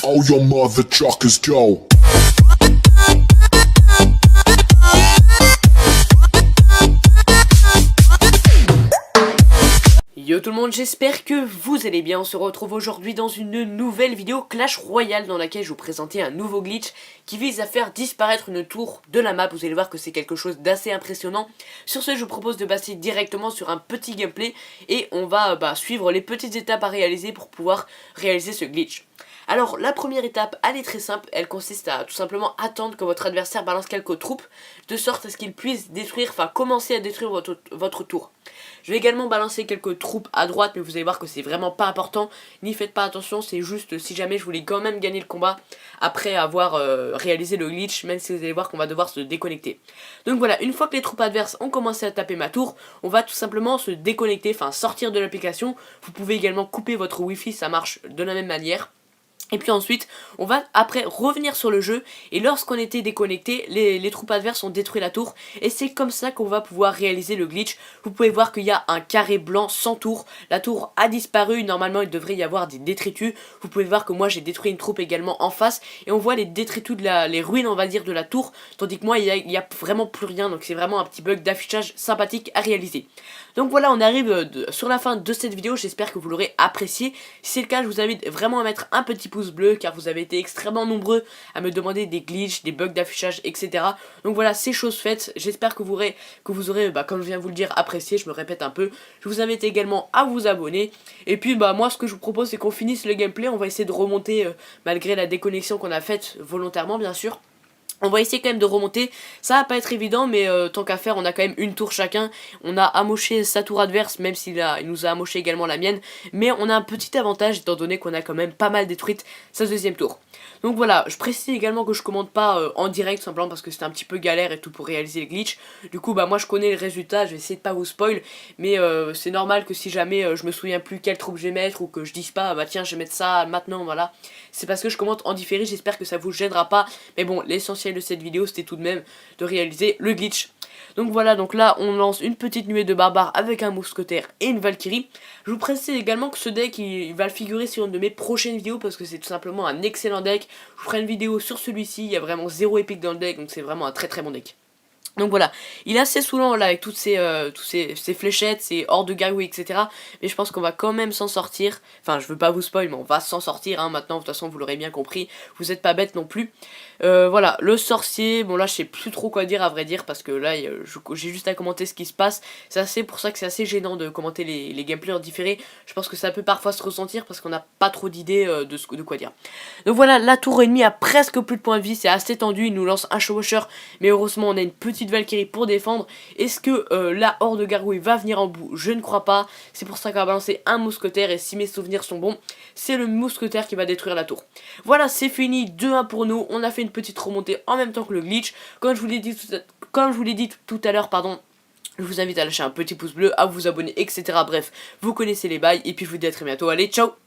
Oh, your mother truckers go. Yo tout le monde, j'espère que vous allez bien. On se retrouve aujourd'hui dans une nouvelle vidéo Clash Royale dans laquelle je vous présentais un nouveau glitch qui vise à faire disparaître une tour de la map. Vous allez voir que c'est quelque chose d'assez impressionnant. Sur ce, je vous propose de passer directement sur un petit gameplay et on va suivre les petites étapes à réaliser pour pouvoir réaliser ce glitch. Alors la première étape, elle est très simple, elle consiste à tout simplement attendre que votre adversaire balance quelques troupes de sorte à ce qu'il puisse détruire, commencer à détruire votre tour. Je vais également balancer quelques troupes à droite, mais vous allez voir que c'est vraiment pas important, n'y faites pas attention, c'est juste si jamais je voulais quand même gagner le combat après avoir réalisé le glitch, même si vous allez voir qu'on va devoir se déconnecter. Donc voilà, une fois que les troupes adverses ont commencé à taper ma tour, on va tout simplement se déconnecter, sortir de l'application. Vous pouvez également couper votre wifi, ça marche de la même manière. Et puis ensuite, on va après revenir sur le jeu, et lorsqu'on était déconnecté, les troupes adverses ont détruit la tour, et c'est comme ça qu'on va pouvoir réaliser le glitch. Vous pouvez voir qu'il y a un carré blanc sans tour, la tour a disparu, normalement il devrait y avoir des détritus. Vous pouvez voir que moi j'ai détruit une troupe également en face, et on voit les détritus, les ruines on va dire de la tour, tandis que moi il y a vraiment plus rien, donc c'est vraiment un petit bug d'affichage sympathique à réaliser. Donc voilà, on arrive sur la fin de cette vidéo, j'espère que vous l'aurez apprécié. Si c'est le cas, je vous invite vraiment à mettre un petit pouce bleu, car vous avez été extrêmement nombreux à me demander des glitches, des bugs d'affichage, etc. Donc voilà, c'est chose faite, j'espère que vous aurez, comme je viens de vous le dire, apprécié, je me répète un peu. Je vous invite également à vous abonner, et puis moi ce que je vous propose c'est qu'on finisse le gameplay, on va essayer de remonter malgré la déconnexion qu'on a faite volontairement bien sûr. On va essayer quand même de remonter, ça va pas être évident mais tant qu'à faire on a quand même une tour chacun. On a amoché sa tour adverse même s'il nous a amoché également la mienne. Mais on a un petit avantage étant donné qu'on a quand même pas mal détruite sa deuxième tour. Donc voilà, je précise également que je commente pas en direct simplement parce que c'est un petit peu galère et tout pour réaliser le glitch. Du coup moi je connais le résultat, je vais essayer de pas vous spoil. Mais c'est normal que si jamais je me souviens plus quelle troupe je vais mettre ou que je dise pas tiens je vais mettre ça maintenant voilà. C'est parce que je commente en différé, j'espère que ça vous gênera pas. Mais bon, l'essentiel de cette vidéo c'était tout de même de réaliser le glitch. Donc voilà, donc là on lance une petite nuée de barbares avec un mousquetaire et une Valkyrie. Je vous précise également que ce deck il va figurer sur une de mes prochaines vidéos parce que c'est tout simplement un excellent deck. Je vous ferai une vidéo sur celui-ci, il y a vraiment 0 épique dans le deck, donc c'est vraiment un très bon deck. Donc voilà, il est assez saoulant là avec toutes ces fléchettes, ces hordes de gargouilles, etc. Mais je pense qu'on va quand même s'en sortir. Enfin, je veux pas vous spoil, mais on va s'en sortir hein, maintenant. De toute façon, vous l'aurez bien compris. Vous êtes pas bêtes non plus. Voilà, le sorcier. Bon là, je sais plus trop quoi dire à vrai dire parce que là, j'ai juste à commenter ce qui se passe. C'est pour ça que c'est assez gênant de commenter les gameplays en différé. Je pense que ça peut parfois se ressentir parce qu'on n'a pas trop d'idées de quoi dire. Donc voilà, la tour ennemie a presque plus de points de vie. C'est assez tendu. Il nous lance un chevaucheur, mais heureusement, on a une petite Valkyrie pour défendre. Est-ce que la horde de gargouilles va venir en bout? Je ne crois pas. C'est pour ça qu'on va balancer un mousquetaire et si mes souvenirs sont bons, c'est le mousquetaire qui va détruire la tour. Voilà, c'est fini, 2-1 pour nous. On a fait une petite remontée en même temps que le glitch. Comme je vous l'ai dit tout à l'heure, pardon. Je vous invite à lâcher un petit pouce bleu, à vous abonner, etc. Bref, vous connaissez les bails et puis je vous dis à très bientôt. Allez, ciao!